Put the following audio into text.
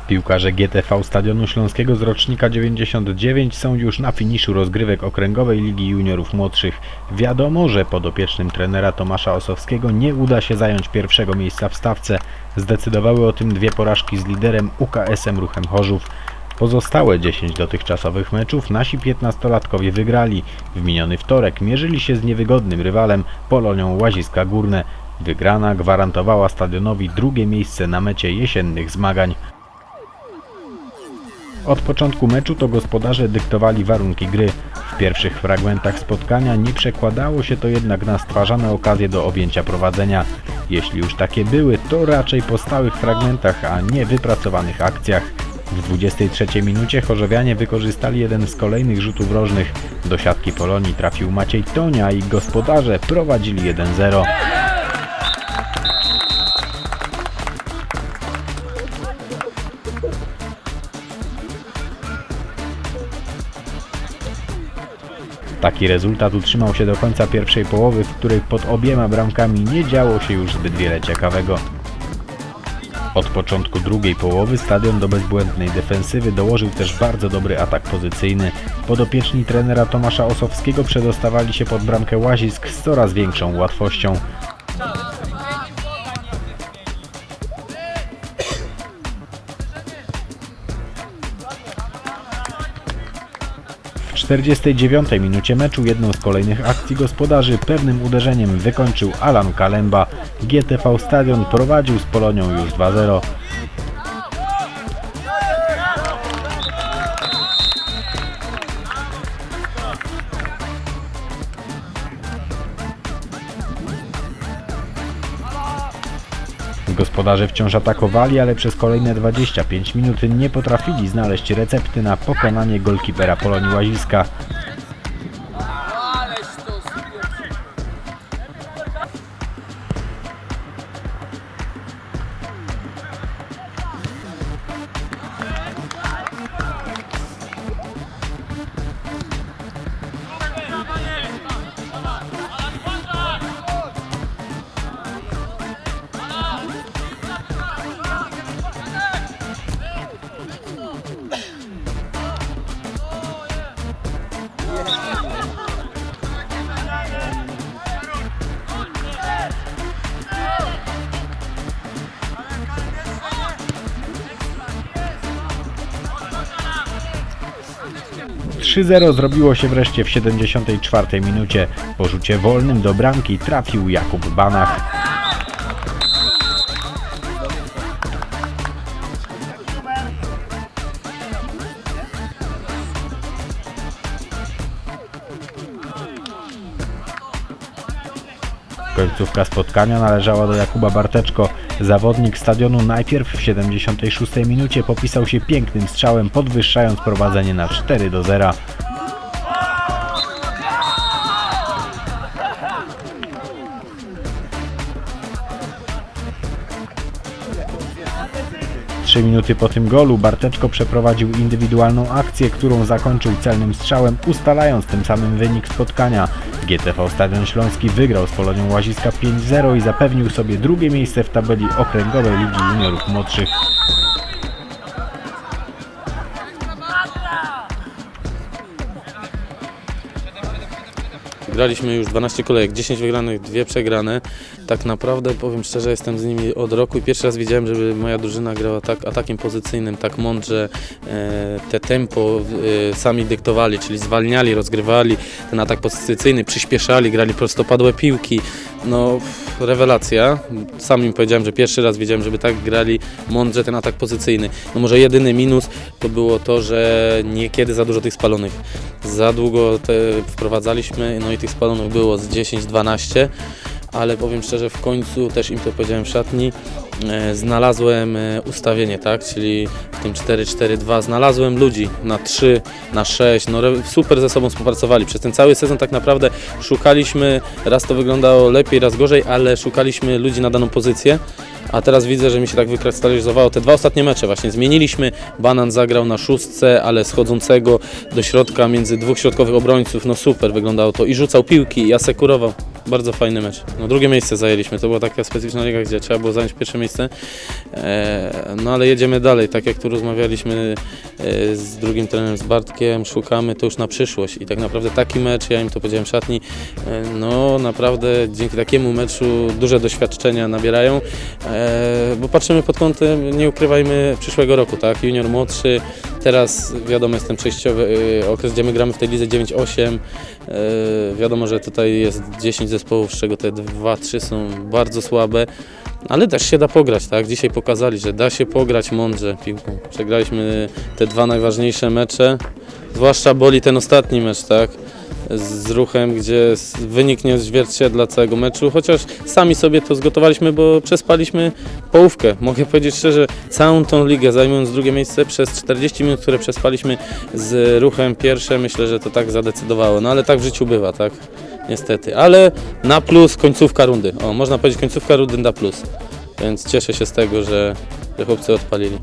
Piłkarze GTV Stadionu Śląskiego z rocznika 99 są już na finiszu rozgrywek Okręgowej Ligi Juniorów Młodszych. Wiadomo, że podopiecznym trenera Tomasza Osowskiego nie uda się zająć pierwszego miejsca w stawce. Zdecydowały o tym dwie porażki z liderem UKS-em Ruchem Chorzów. Pozostałe 10 dotychczasowych meczów nasi 15-latkowie wygrali. W miniony wtorek mierzyli się z niewygodnym rywalem Polonią Łaziska Górne. Wygrana gwarantowała stadionowi drugie miejsce na mecie jesiennych zmagań. Od początku meczu to gospodarze dyktowali warunki gry. W pierwszych fragmentach spotkania nie przekładało się to jednak na stwarzane okazje do objęcia prowadzenia. Jeśli już takie były, to raczej po stałych fragmentach, a nie wypracowanych akcjach. W 23 minucie chorzowianie wykorzystali jeden z kolejnych rzutów rożnych. Do siatki Polonii trafił Maciej Tonia i gospodarze prowadzili 1-0. Taki rezultat utrzymał się do końca pierwszej połowy, w której pod obiema bramkami nie działo się już zbyt wiele ciekawego. Od początku drugiej połowy stadion do bezbłędnej defensywy dołożył też bardzo dobry atak pozycyjny. Podopieczni trenera Tomasza Osowskiego przedostawali się pod bramkę Łazisk z coraz większą łatwością. W 49 minucie meczu jedną z kolejnych akcji gospodarzy pewnym uderzeniem wykończył Alan Kalemba. GTV Stadion prowadził z Polonią już 2-0. Gospodarze wciąż atakowali, ale przez kolejne 25 minut nie potrafili znaleźć recepty na pokonanie golkipera Polonii Łaziska. Trzy 0 zrobiło się wreszcie w 74 minucie. Po rzucie wolnym do bramki trafił Jakub Banach. Końcówka spotkania należała do Jakuba Barteczko. Zawodnik stadionu najpierw w 76 minucie popisał się pięknym strzałem, podwyższając prowadzenie na 4-0. Trzy minuty po tym golu Barteczko przeprowadził indywidualną akcję, którą zakończył celnym strzałem, ustalając tym samym wynik spotkania. GTV Stadion Śląski wygrał z Polonią Łaziska 5-0 i zapewnił sobie drugie miejsce w tabeli Okręgowej Ligi Juniorów Młodszych. Graliśmy już 12 kolejek, 10 wygranych, 2 przegrane. Tak naprawdę, powiem szczerze, jestem z nimi od roku i pierwszy raz widziałem, żeby moja drużyna grała tak atakiem pozycyjnym, tak mądrze. Te tempo sami dyktowali, czyli zwalniali, rozgrywali ten atak pozycyjny, przyspieszali, grali prostopadłe piłki. No, rewelacja. Sam im powiedziałem, że pierwszy raz widziałem, żeby tak grali mądrze ten atak pozycyjny. No może jedyny minus to było to, że niekiedy za dużo tych spalonych. Za długo wprowadzaliśmy, no i tych spalonych było z 10-12, ale powiem szczerze, w końcu też im to powiedziałem w szatni, znalazłem ustawienie, tak, czyli w tym 4-4-2 znalazłem ludzi na 3, na 6, no super ze sobą współpracowali. Przez ten cały sezon tak naprawdę szukaliśmy, raz to wyglądało lepiej, raz gorzej, ale szukaliśmy ludzi na daną pozycję. A teraz widzę, że mi się tak wykrystalizowało te dwa ostatnie mecze. Właśnie zmieniliśmy, Banan zagrał na 6, ale schodzącego do środka między dwóch środkowych obrońców. No super wyglądało to i rzucał piłki, i asekurował. bardzo fajny mecz. No, drugie miejsce zajęliśmy, to była taka specyficzna liga, gdzie trzeba było zająć pierwsze miejsce, no ale jedziemy dalej, tak jak tu rozmawialiśmy z drugim trenerem, z Bartkiem, szukamy to już na przyszłość i tak naprawdę taki mecz, ja im to powiedziałem w szatni, no naprawdę dzięki takiemu meczu duże doświadczenia nabierają, bo patrzymy pod kątem, nie ukrywajmy, przyszłego roku, tak, junior młodszy, teraz wiadomo jest ten przejściowy okres, gdzie my gramy w tej lidze 9-8, wiadomo, że tutaj jest 10 zespołów, z czego te 2-3 są bardzo słabe, ale też się da pograć, tak? Dzisiaj pokazali, że da się pograć mądrze piłką. Przegraliśmy te 2 najważniejsze mecze, zwłaszcza boli ten ostatni mecz, tak? Z Ruchem, gdzie wynik nie odzwierciedla całego meczu, chociaż sami sobie to zgotowaliśmy, bo przespaliśmy połówkę. Mogę powiedzieć szczerze, całą tą ligę, zajmując drugie miejsce, przez 40 minut, które przespaliśmy z Ruchem pierwsze, myślę, że to tak zadecydowało. No ale tak w życiu bywa, tak? Niestety. Ale na plus końcówka rundy. O, można powiedzieć końcówka rundy na plus. Więc cieszę się z tego, że chłopcy odpalili.